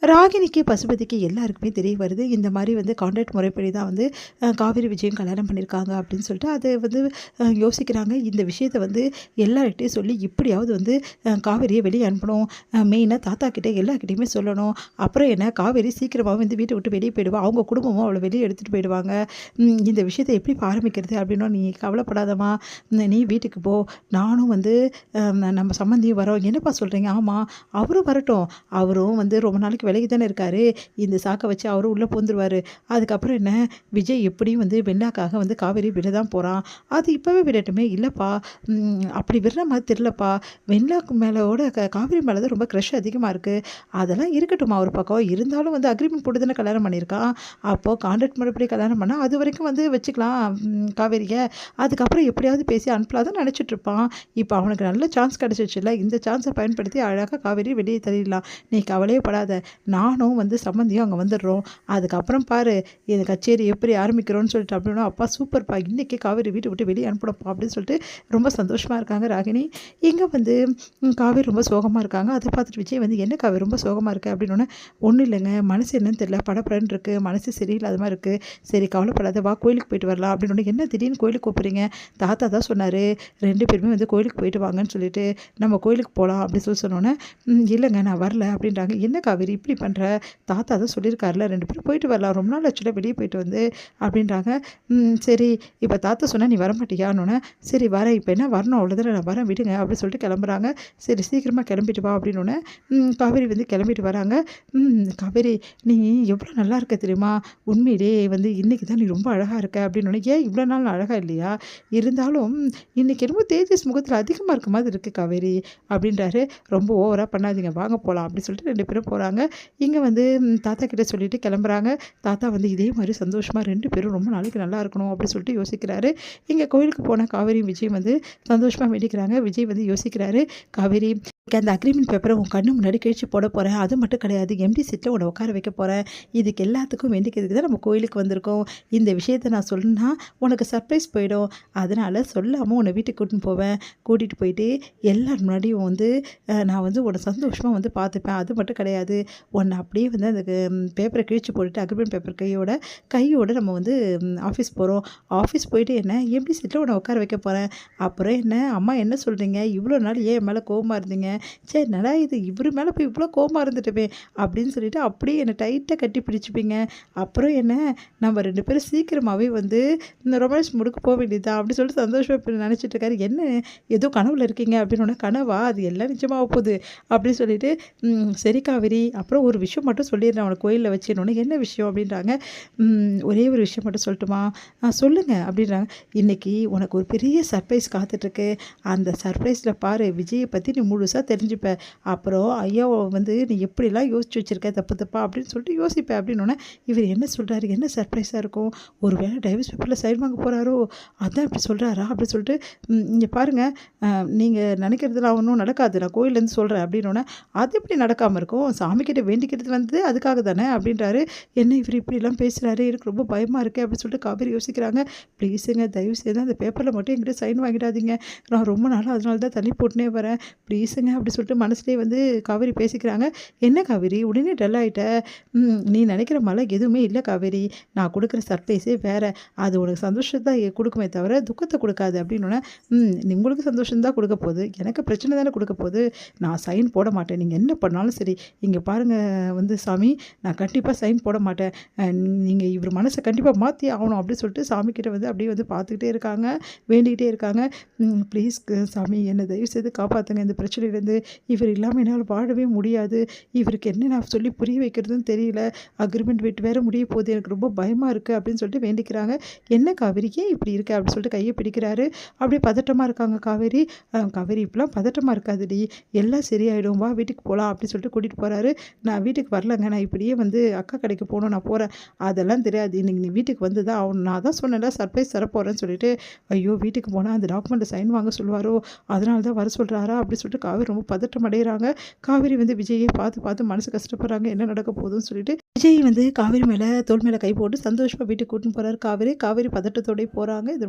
ராகினிக்கு, பசுபதிக்கு எல்லாருக்குமே தெரிய வருது. இந்த மாரி கான்ட்ராக்ட் முறைப்படி தான் காவேரி விஜயும் கல்யாணம் பண்ணியிருக்காங்க அப்படின்னு சொல்லிட்டு அதை யோசிக்கிறாங்க. இந்த விஷயத்த எல்லார்கிட்டயும் சொல்லி எப்படியாவது காவேரியை வெளியே அனுப்பணும். மெயினாக தாத்தா கிட்ட எல்லார்கிட்டையுமே சொல்லணும். அப்புறம் என்ன, காவேரி சீக்கிரமாக வீட்டை விட்டு வெளியே போயிடுவா. அவங்க குடும்பமும் அவளை வெளியே எடுத்துகிட்டு போயிடுவாங்க. இந்த விஷயத்தை எப்படி ஆரம்பிக்கிறது அப்படின்னா, நீ கவலைப்படாதம்மா, நீ வீட்டுக்கு போ, நானும் நம்ம சம்மந்தியும் வரோம். என்னப்பா சொல்கிறீங்க? ஆமாம், அவரும் வரட்டும். அவரும் ரொம்ப நாளைக்கு விலகி தானே இருக்காரு. இந்த சாக்கை வச்சு அவரும் உள்ளே பூந்துருவார். அதுக்கப்புறம் என்ன, விஜய் எப்படியும் வெண்ணாக்காக காவேரி விட தான் போகிறான். அது இப்போவே விடட்டுமே. இல்லைப்பா, அப்படி விடுற மாதிரி தெரிலப்பா. வெண்ணாக்கு மேலோட காவேரி மேலே தான் ரொம்ப க்ரஷ் அதிகமாக இருக்குது. அதெல்லாம் இருக்கட்டுமா ஒரு பக்கம். இருந்தாலும் அக்ரிமெண்ட் போட்டு தானே கல்யாணம் பண்ணியிருக்கான். அப்போது கான்ட்ராக்ட் முறைப்படி கல்யாணம் பண்ணால் அது வரைக்கும் வச்சுக்கலாம் காவேரியை. அதுக்கப்புறம் எப்படியாவது பேசி அனுப்பலாம் தான் நினச்சிட்ருப்பான். இப்போ அவனுக்கு நல்ல சான்ஸ் கிடச்சிச்சுல்ல. இந்த சான்ஸை பயன்படுத்தி அழகாக காவேரி வெளியே தள்ளிடலாம். நீ கவலையே படாத. நானும் சம்மந்தியும் அங்கே வந்துடுறோம். அதுக்கப்புறம் பாரு, இந்த கச்சேரி எப்படி ஆரம்பிக்கிறோன்னு சொல்லிட்டு அப்படின்னா, அப்பா சூப்பர்ப்பா, இன்றைக்கி காவேரி வீட்டை விட்டு வெளியே அனுப்படப்பா அப்படின்னு சொல்லிட்டு ரொம்ப சந்தோஷமாக இருக்காங்க ராகினி. இங்கே காவேரி ரொம்ப சோகமாக இருக்காங்க. அதை பார்த்துட்டு விஜய் என்ன காவேரி ரொம்ப சோகமாக இருக்குது அப்படின்னோடனே, ஒன்றும் இல்லைங்க, மனசு என்னன்னு தெரியல, படப்படன்னு இருக்குது, மனசு சரியில்லாத மாதிரி இருக்குது. சரி கவலைப்படாத, வா கோயிலுக்கு போயிட்டு வரலாம் அப்படின்னு. என்ன திடீர்னு கோயிலுக்கு கூப்பிட்றீங்க? தாத்தா தான் சொன்னார் 2 பேருமே கோயிலுக்கு போயிட்டு வாங்கன்னு சொல்லிட்டு, நம்ம கோயிலுக்கு போகலாம் அப்படின்னு சொன்னோன்னே, இல்லைங்க நான் வரல அப்படின்றாங்க. என்ன காவேரி இப்படி பண்ணுற? தாத்தா தான் சொல்லியிருக்காருல, 2 பேரும் போயிட்டு வரலாம், ரொம்ப நாள் ஆக்சுவலாக வெளியே போயிட்டு அப்படின்றாங்க. சரி, இப்போ தாத்தா சொன்னால் நீ வரமாட்டியான்னு. சரி வரேன், இப்போ என்ன வரணும் அவ்வளோதானே, நான் வரேன் விடுங்க அப்படின்னு சொல்லிட்டு கிளம்புறாங்க. சரி சீக்கிரமாக கிளம்பிட்டு வா அப்படின்னு காவேரி கிளம்பிட்டு வராங்க. காவேரி, நீ எவ்வளோ நல்லா இருக்க தெரியுமா? உண்மையிலே இன்றைக்கி தான் நீ ரொம்ப அழகாக இருக்க அப்படின்னு. ஏன் இவ்வளோ நாள் அழகாக இல்லையா? இருந்தாலும் இன்றைக்கி என்னமோ தேஜஸ் முகத்தில் அதிகமாக இருக்க மாதிரி இருக்குது காவேரி அப்படின்றாரு. ரொம்ப ஓவராக பண்ணாதீங்க, வாங்க போகலாம் அப்படின்னு சொல்லிட்டு 2 பேரும் போகிறாங்க. இங்கே தாத்தா கிட்ட சொல்லிட்டு கிளம்புறாங்க. தாத்தா இதே மாதிரி சந்தோஷமாக 2 பேரும் ரொம்ப நாளைக்கு நல்லா இருக்கணும் அப்படின்னு சொல்லிட்டு யோசிக்கிறாரு. இங்கே கோயிலுக்கு போன காவேரி விஜய் சந்தோஷமாக வேண்டிக்கிறாங்க. விஜய் யோசிக்கிறாரு, காவேரி அந்த அக்ரிமெண்ட் பேப்பரை உன் கண்ணு முன்னாடி கிழிச்சு போட போகிறேன். அது மட்டும் கிடையாது, எம்டி சீட்டில் உன்னை உட்கார வைக்க போகிறேன். இதுக்கு எல்லாத்துக்கும் வேண்டிக்கிறதுக்கு தான் நம்ம கோயிலுக்கு வந்திருக்கோம். இந்த விஷயத்தை நான் சொன்னா உனக்கு சர்ப்ரைஸ் போயிடும். அதனால் சொல்லாமல் உன்னை வீட்டுக்கு கூட்டின்னு போவேன். கூட்டிகிட்டு போயிட்டு எல்லார் முன்னாடியும் நான் உன்னை சந்தோஷமாக பார்த்துப்பேன். அது மட்டும் கிடையாது, உன்னை அப்படியே அந்த பேப்பரை கிழிச்சு போட்டுட்டு அக்ரிமெண்ட் பேப்பர் கையோடு நம்ம ஆஃபீஸ் போகிறோம். ஆஃபீஸ் போயிட்டு என்ன எம்டி சீட்டில் உன்னை உட்கார வைக்க போகிறேன். அப்புறம் என்ன, அம்மா என்ன சொல்கிறீங்க, இவ்வளோ நாள் ஏன் என் மேலே கோவமாக இருந்தீங்க? சரி என்னடா இது, இவர் மேலே போய் இவ்வளோ கோவமாக இருந்துட்டுமே அப்படின்னு சொல்லிட்டு அப்படியே என்னை டைட்டாக கட்டி பிடிச்சிப்பீங்க. அப்புறம் என்ன, நம்ம 2 பேரும் சீக்கிரமாகவே இந்த ரொமான்ஸ் முடுக்கு போக வேண்டியதா அப்படின்னு சொல்லிட்டு சந்தோஷமாக இப்போ நினச்சிட்டு இருக்காரு. என்ன ஏதோ கனவுல இருக்கீங்க அப்படின்னு. கனவா, அது எல்லாம் நிஜமாக போகுது அப்படின்னு சொல்லிட்டு, சரி காவேரி, அப்புறம் ஒரு விஷயம் மட்டும் சொல்லிடுறேன் அவனை கோயிலில் வச்சுன்னு. என்ன விஷயம் அப்படின்றாங்க. ஒரே ஒரு விஷயம் மட்டும் சொல்லட்டுமா? சொல்லுங்கள் அப்படின்றாங்க. இன்றைக்கி உனக்கு ஒரு பெரிய சர்ப்ரைஸ் காத்துட்ருக்கு. அந்த சர்ப்ரைஸில் பாரு, விஜயை பற்றி நீ முழுசாக தெரிஞ்சுப்ப. அப்புறம் ஐயா நீ எப்படிலாம் யோசிச்சு வச்சுருக்க தப்பு தப்பா அப்படின்னு சொல்லிட்டு யோசிப்பேன் அப்படின்னோடனே, இவர் என்ன சொல்கிறாரு, என்ன சர்ப்ரைஸாக இருக்கும்? ஒரு வேளை டைவர்ஸ் பேப்பரில் சைன் வாங்க போகிறாரோ, அதான் இப்படி சொல்கிறாரா அப்படின்னு சொல்லிட்டு, இங்கே பாருங்கள், நீங்கள் நினைக்கிறதுலாம் ஒன்றும் நடக்காது, நான் கோயிலேருந்து சொல்கிறேன் அப்படின்னோடனே, அது எப்படி நடக்காமல் இருக்கும்? சாமிக்கிட்ட வேண்டிக்கிறது அதுக்காக தானே அப்படின்றாரு. என்ன இவர் இப்படிலாம் பேசுகிறாரு, எனக்கு ரொம்ப பயமாக இருக்குது அப்படின்னு சொல்லிட்டு காவேரி யோசிக்கிறாங்க. ப்ளீஸுங்க, தயவு செய்து அந்த பேப்பரில் மட்டும் என்கிட்ட சைன் வாங்கிடாதீங்க, நான் ரொம்ப நாளாக அதனால தான் தள்ளி போட்டுனே வரேன், ப்ளீஸுங்க அப்படி சொல்லிட்டு மனசுலேயே காவேரி பேசிக்கிறாங்க. என்ன காவேரி உடனே டல் ஆகிட்ட? நீ நினைக்கிற மழை எதுவுமே இல்லை காவேரி, நான் கொடுக்குற சர்ப்ரைஸே வேறு, அது உனக்கு சந்தோஷத்தை கொடுக்குமே தவிர துக்கத்தை கொடுக்காது அப்படின்னோடனே, உங்களுக்கு சந்தோஷம் தான் கொடுக்க போகுது, எனக்கு பிரச்சனை தானே கொடுக்க போகுது, நான் சைன் போட மாட்டேன், நீங்கள் என்ன பண்ணாலும் சரி. இங்கே பாருங்கள் சாமி, நான் கண்டிப்பாக சைன் போட மாட்டேன், நீங்கள் இவர் மனசை கண்டிப்பாக மாற்றி ஆகணும் அப்படின்னு சொல்லிட்டு சாமிக்கிட்ட அப்படியே பார்த்துக்கிட்டே இருக்காங்க, வேண்டிக்கிட்டே இருக்காங்க. ப்ளீஸ் சாமி, என்னை தயவு செய்து காப்பாற்றுங்க, இந்த பிரச்சனையிலேருந்து, இவர் இல்லாமல் என்னால் வாழவே முடியாது, இவருக்கு என்ன நான் சொல்லி புரிய வைக்கிறதுன்னு தெரியல, அக்ரிமெண்ட் விட்டு வேறு முடிய போகுது, எனக்கு ரொம்ப பயமாக இருக்குது அப்படின்னு சொல்லிட்டு வேண்டிக்கிறாங்க. என்ன காவேரி ஏன் இப்படி இருக்குது அப்படின்னு சொல்லிட்டு கையை பிடிக்கிறாரு. அப்படியே பதட்டமாக இருக்காங்க காவேரி. காவேரி இப்பெல்லாம் பதட்டமாக இருக்காதுடி, எல்லாம் சரியாயிடும், வா வீட்டுக்கு போகலாம் அப்படின்னு சொல்லிட்டு கூட்டிகிட்டு போகிறாரு. நான் வீட்டுக்கு வரலங்க, நான் இப்படியே அக்கா கடைக்கு போகணும், நான் போகிறேன், அதெல்லாம் தெரியாது, இன்றைக்கி நீ வீட்டுக்கு வந்து தான் அவன், நான் தான் சொன்னேன்ல சர்ப்ரைஸ் தரப்போகிறேன்னு சொல்லிட்டு, ஐயோ வீட்டுக்கு போனால் அந்த டாக்குமெண்ட்டை சைன் வாங்க சொல்லுவாரோ, அதனால தான் வர சொல்கிறாரா அப்படின்னு சொல்லிட்டு காவேரி ரொம்ப பதட்டம் அடைகிறாங்க. காவேரி விஜயை பார்த்து மனசு கஷ்டப்படுறாங்க, என்ன நடக்க போகுதுன்னு சொல்லிட்டு. விஜய் காவேரி மேலே தோள் மேலே கை போட்டு சந்தோஷமாக வீட்டுக்கு கூட்டின்னு போகிறாரு காவேரி. காவேரி பதட்டத்தோடய போகிறாங்க. இது